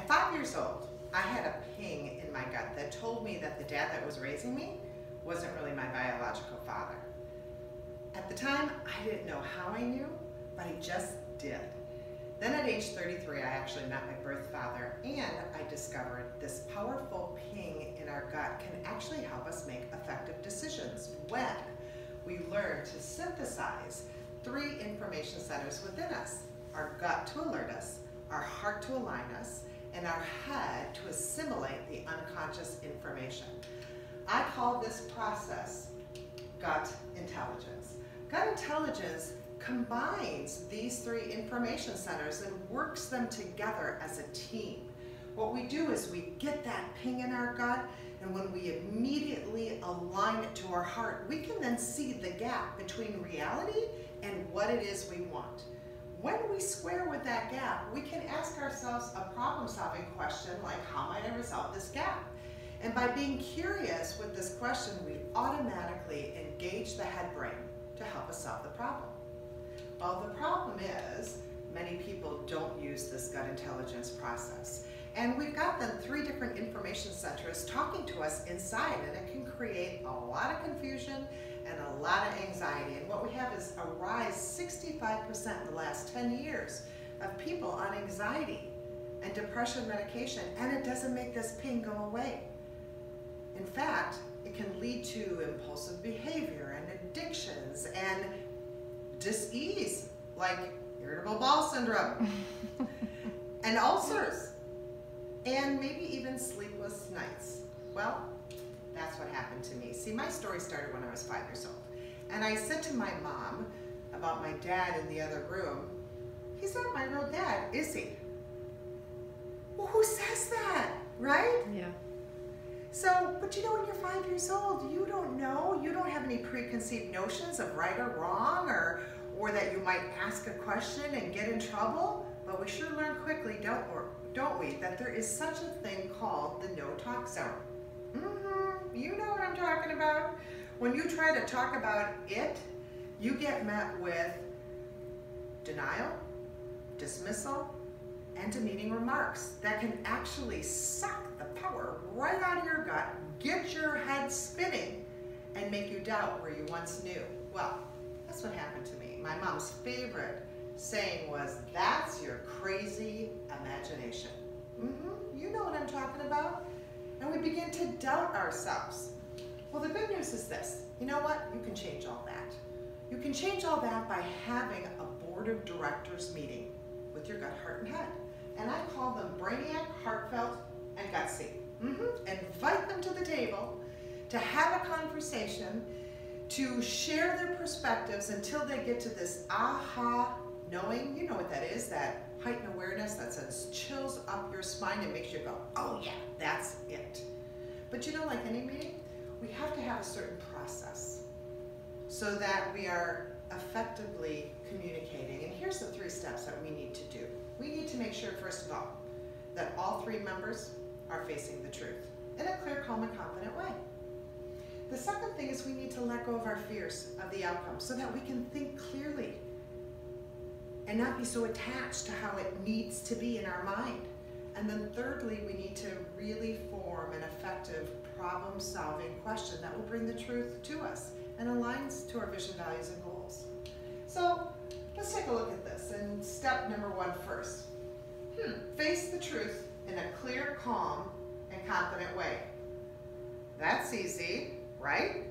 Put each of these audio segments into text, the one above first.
5 years old, I had a ping in my gut that told me that the dad that was raising me wasn't really my biological father. At the time, I didn't know how I knew, but I just did. Then at age 33, I actually met my birth father, and I discovered this powerful ping in our gut can actually help us make effective decisions when we learn to synthesize 3 information centers within us: our gut to alert us, our heart to align us, and our head to assimilate the unconscious information. I call this process gut intelligence. Gut intelligence combines these 3 information centers and works them together as a team. What we do is we get that ping in our gut, and when we immediately align it to our heart, we can then see the gap between reality and what it is we want. When we square with that gap, we can ask ourselves a problem-solving question like, how might I resolve this gap? And by being curious with this question, we automatically engage the head brain to help us solve the problem. Well, the problem is many people don't use this gut intelligence process. And we've got them 3 different information centers talking to us inside, and it can create a lot of confusion and a lot of anxiety. And what we have is a rise 65% in the last 10 years of people on anxiety and depression medication, and it doesn't make this ping go away. In fact, it can lead to impulsive behavior and addictions and dis-ease, like irritable bowel syndrome and ulcers, and maybe even sleepless nights. Well, that's what happened to me. See, my story started when I was 5 years old. And I said to my mom about my dad in the other room, he's not my real dad, is he? Well, who says that, right? Yeah. So, but you know, when you're 5 years old, you don't know, you don't have any preconceived notions of right or wrong, or that you might ask a question and get in trouble. But we sure learn quickly, don't we, that there is such a thing called the no-talk zone. You know what I'm talking about. When you try to talk about it, you get met with denial, dismissal, and demeaning remarks that can actually suck the power right out of your gut, get your head spinning, and make you doubt where you once knew. Well, that's what happened to me. My mom's favorite saying was, "That's your crazy imagination." You know what I'm talking about. And we begin to doubt ourselves. Well, the good news is this. You know what? You can change all that. You can change all that by having a board of directors meeting with your gut, heart, and head. And I call them brainiac, heartfelt, and gutsy. Invite them to the table to have a conversation, to share their perspectives until they get to this aha knowing. You know what that is, that heightened awareness that sends chills up your spine and makes you go, oh yeah, that's it. But you know, like any meeting, we have to have a certain process so that we are effectively communicating. And here's the 3 steps that we need to do. We need to make sure, first of all, that all 3 members are facing the truth in a clear, calm, and confident way. The second thing is we need to let go of our fears of the outcome so that we can think clearly and not be so attached to how it needs to be in our mind. And then thirdly, we need to really form an effective problem-solving question that will bring the truth to us and aligns to our vision, values, and goals. So let's take a look at this. And step number 1 first. Face the truth in a clear, calm, and confident way. That's easy, right?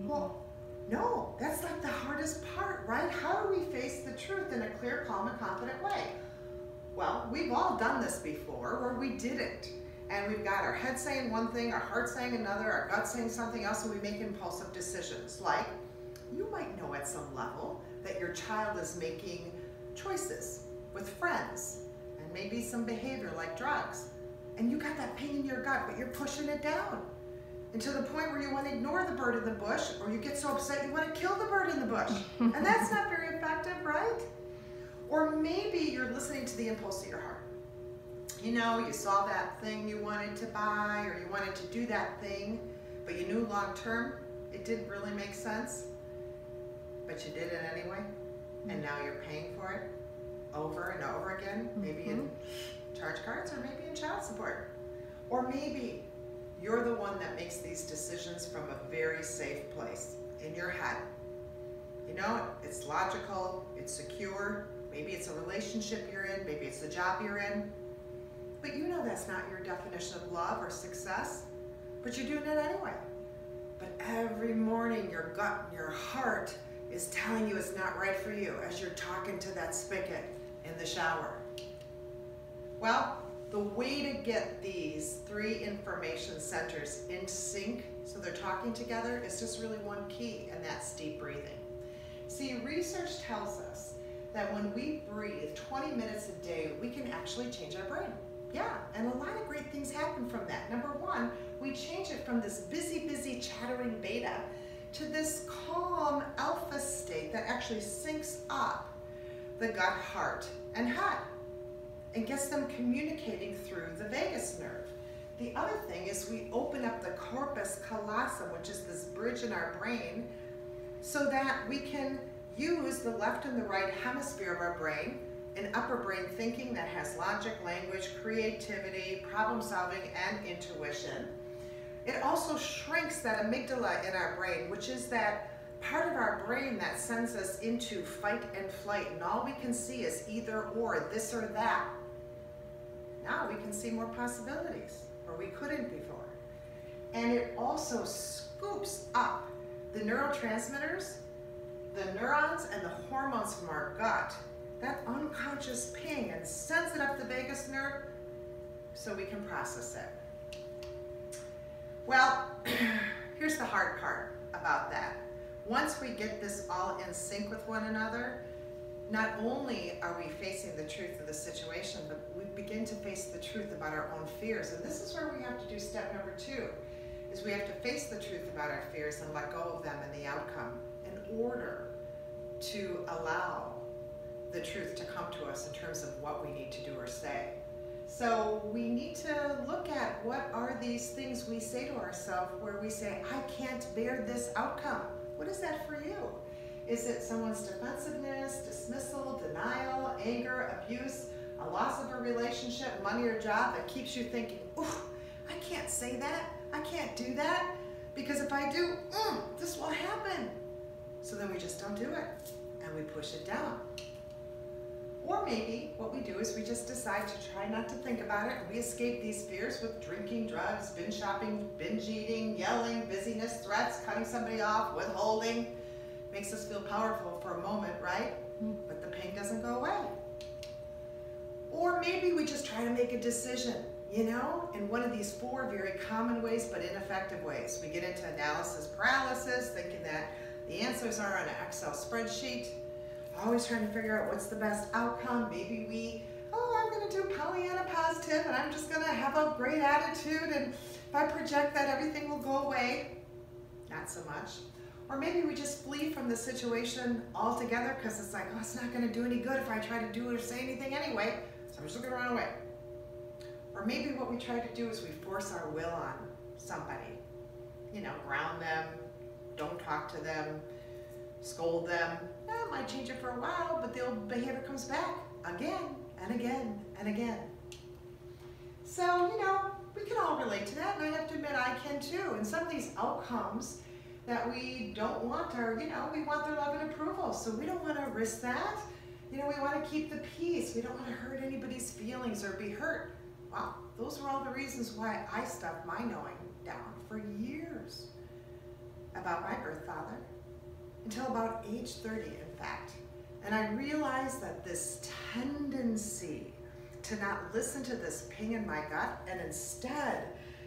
Well, no, that's like the hardest part, right? How do we face the truth in a clear, calm, and confident way? Well, we've all done this before where we didn't. And we've got our head saying one thing, our heart saying another, our gut saying something else, and we make impulsive decisions. Like, you might know at some level that your child is making choices with friends and maybe some behavior like drugs. And you got that pain in your gut, but you're pushing it down. And to the point where you want to ignore the bird in the bush, or you get so upset you want to kill the bird in the bush. And that's not very effective, right? Or maybe you're listening to the impulse of your heart. You know, you saw that thing you wanted to buy, or you wanted to do that thing, but you knew long term it didn't really make sense, but you did it anyway, and now you're paying for it over and over again, maybe in charge cards, or maybe in child support. Or maybe you're the one that makes these decisions from a very safe place, in your head. You know, it's logical, it's secure, maybe it's a relationship you're in, maybe it's the job you're in. But you know that's not your definition of love or success, but you're doing it anyway. But every morning your gut and your heart is telling you it's not right for you as you're talking to that spigot in the shower. Well, the way to get these three information centers in sync so they're talking together is just really one key, and that's deep breathing. See, research tells us that when we breathe 20 minutes a day, we can actually change our brain. Yeah, and a lot of great things happen from that. Number one, we change it from this busy, chattering beta to this calm alpha state that actually syncs up the gut, heart, and head and gets them communicating through the vagus nerve. The other thing is we open up the corpus callosum, which is this bridge in our brain, so that we can use the left and the right hemisphere of our brain, an upper brain thinking that has logic, language, creativity, problem solving, and intuition. It also shrinks that amygdala in our brain, which is that part of our brain that sends us into fight and flight, and all we can see is either or, this or that. Now we can see more possibilities, where we couldn't before. And it also scoops up the neurotransmitters, the neurons, and the hormones from our gut, that unconscious ping, and sends it up the vagus nerve so we can process it. Well, here's the hard part about that. Once we get this all in sync with one another, not only are we facing the truth of the situation, but we begin to face the truth about our own fears. And this is where we have to do step number 2, is we have to face the truth about our fears and let go of them and the outcome in order to allow the truth to come to us in terms of what we need to do or say. So we need to look at what are these things we say to ourselves where we say, I can't bear this outcome. What is that for you? Is it someone's defensiveness, dismissal, denial, anger, abuse, a loss of a relationship, money or job that keeps you thinking, ooh, I can't say that, I can't do that, because if I do, this will happen. So then we just don't do it, and we push it down. Or maybe what we do is we just decide to try not to think about it, and we escape these fears with drinking, drugs, binge shopping, binge eating, yelling, busyness, threats, cutting somebody off, withholding. Makes us feel powerful for a moment, right? But the pain doesn't go away. Or maybe we just try to make a decision, you know, in one of these 4 very common ways but ineffective ways. We get into analysis paralysis, thinking that the answers are on an Excel spreadsheet, always trying to figure out what's the best outcome. Maybe we, I'm going to do Pollyanna positive, and I'm just going to have a great attitude, and if I project that, everything will go away. Not so much. Or maybe we just flee from the situation altogether because it's like, it's not going to do any good if I try to do or say anything anyway, so I'm just going to run away. Or maybe what we try to do is we force our will on somebody. You know, ground them, don't talk to them, scold them. Might change it for a while, but the old behavior comes back again and again and again. So, you know, we can all relate to that, and I have to admit I can too. And some of these outcomes that we don't want are, you know, we want their love and approval, so we don't want to risk that. You know, we want to keep the peace. We don't want to hurt anybody's feelings or be hurt. Wow, those were all the reasons why I stuffed my knowing down for years about my birth father, until about age 30, in fact. And I realized that this tendency to not listen to this ping in my gut and instead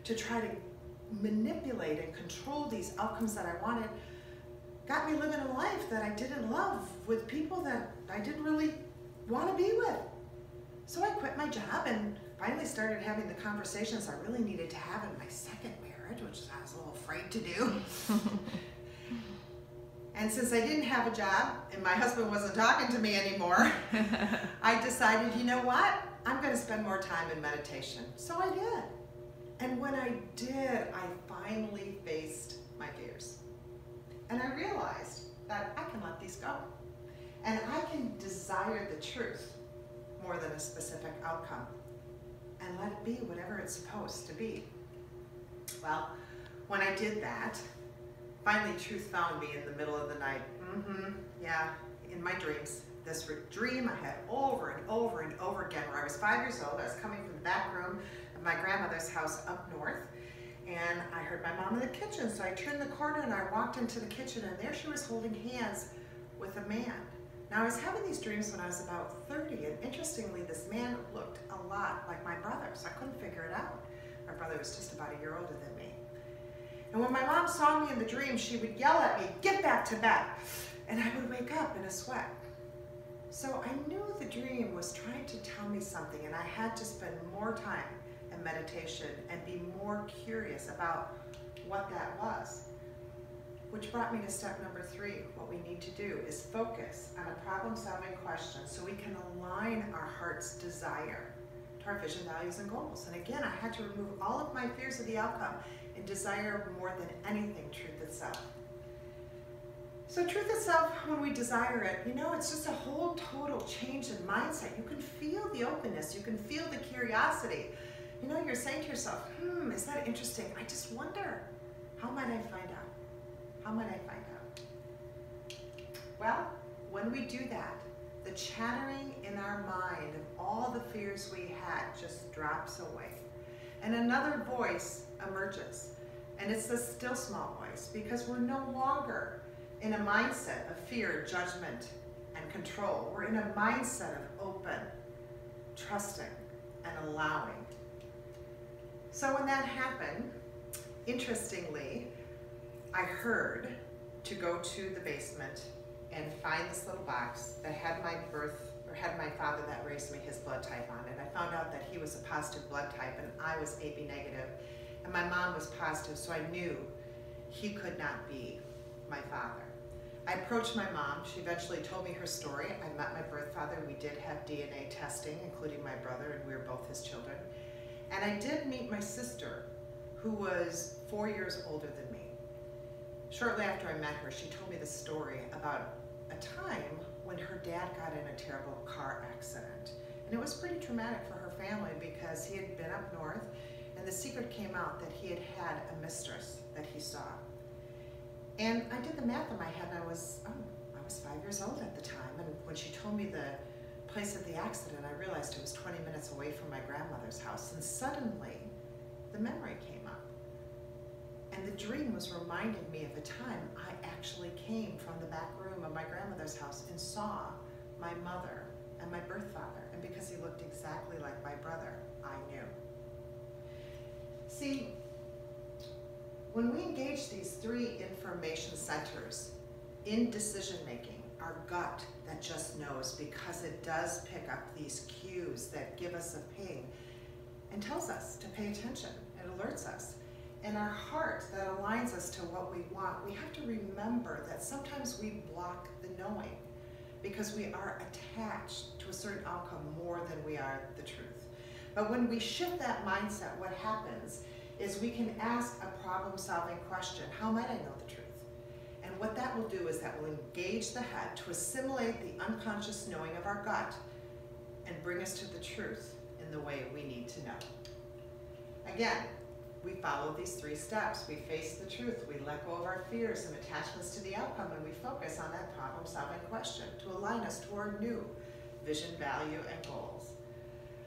to try to manipulate and control these outcomes that I wanted got me living a life that I didn't love with people that I didn't really want to be with. So I quit my job and finally started having the conversations I really needed to have in my second marriage, which I was a little afraid to do. And since I didn't have a job and my husband wasn't talking to me anymore, I decided, you know what? I'm going to spend more time in meditation. So I did. And when I did, I finally faced my fears. And I realized that I can let these go. And I can desire the truth more than a specific outcome. I let it be whatever it's supposed to be. Well, when I did that, finally truth found me in the middle of the night. Yeah, in my dreams. This dream I had over and over and over again, where I was 5 years old. I was coming from the back room of my grandmother's house up north, and I heard my mom in the kitchen. So I turned the corner and I walked into the kitchen, and there she was holding hands with a man. Now, I was having these dreams when I was about 30, and interestingly, this man looked a lot like my brother, so I couldn't figure it out. My brother was just about a year older than me. And when my mom saw me in the dream, she would yell at me, "Get back to bed!" And I would wake up in a sweat. So I knew the dream was trying to tell me something, and I had to spend more time in meditation and be more curious about what that was. Which brought me to step number 3. What we need to do is focus on a problem-solving question so we can align our heart's desire to our vision, values, and goals. And again, I had to remove all of my fears of the outcome and desire more than anything truth itself. So truth itself, when we desire it, you know, it's just a whole total change in mindset. You can feel the openness, you can feel the curiosity. You know, you're saying to yourself, is that interesting? I just wonder, how might I find out? How might I find out? Well, when we do that, the chattering in our mind of all the fears we had just drops away. And another voice emerges. And it's the still small voice, because we're no longer in a mindset of fear, judgment, and control. We're in a mindset of open, trusting, and allowing. So when that happened, interestingly, I heard to go to the basement and find this little box that had my my father that raised me, his blood type on it. I found out that he was a positive blood type and I was AB negative, and my mom was positive, so I knew he could not be my father. I approached my mom. She eventually told me her story. I met my birth father. We did have DNA testing, including my brother, and we were both his children. And I did meet my sister, who was 4 years older than me. Shortly after I met her, she told me the story about a time when her dad got in a terrible car accident. And it was pretty traumatic for her family because he had been up north, and the secret came out that he had had a mistress that he saw. And I did the math in my head, and I was 5 years old at the time. And when she told me the place of the accident, I realized it was 20 minutes away from my grandmother's house. And suddenly, the memory came up. And the dream was reminding me of a time I actually came from the back room of my grandmother's house and saw my mother and my birth father. And because he looked exactly like my brother, I knew. See, when we engage these 3 information centers in decision making, our gut that just knows, because it does pick up these cues that give us a ping and tells us to pay attention, it alerts us. And our heart that aligns us to what we want, we have to remember that sometimes we block the knowing because we are attached to a certain outcome more than we are the truth. But when we shift that mindset, what happens is we can ask a problem-solving question. How might I know the truth? And what that will do is that will engage the head to assimilate the unconscious knowing of our gut and bring us to the truth in the way we need to know. Again, we follow these 3 steps. We face the truth, we let go of our fears and attachments to the outcome, and we focus on that problem-solving question to align us to our new vision, value, and goals.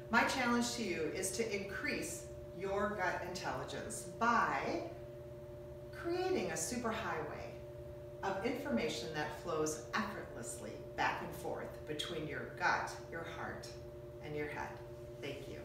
My challenge to you is to increase your gut intelligence by creating a superhighway of information that flows effortlessly back and forth between your gut, your heart, and your head. Thank you.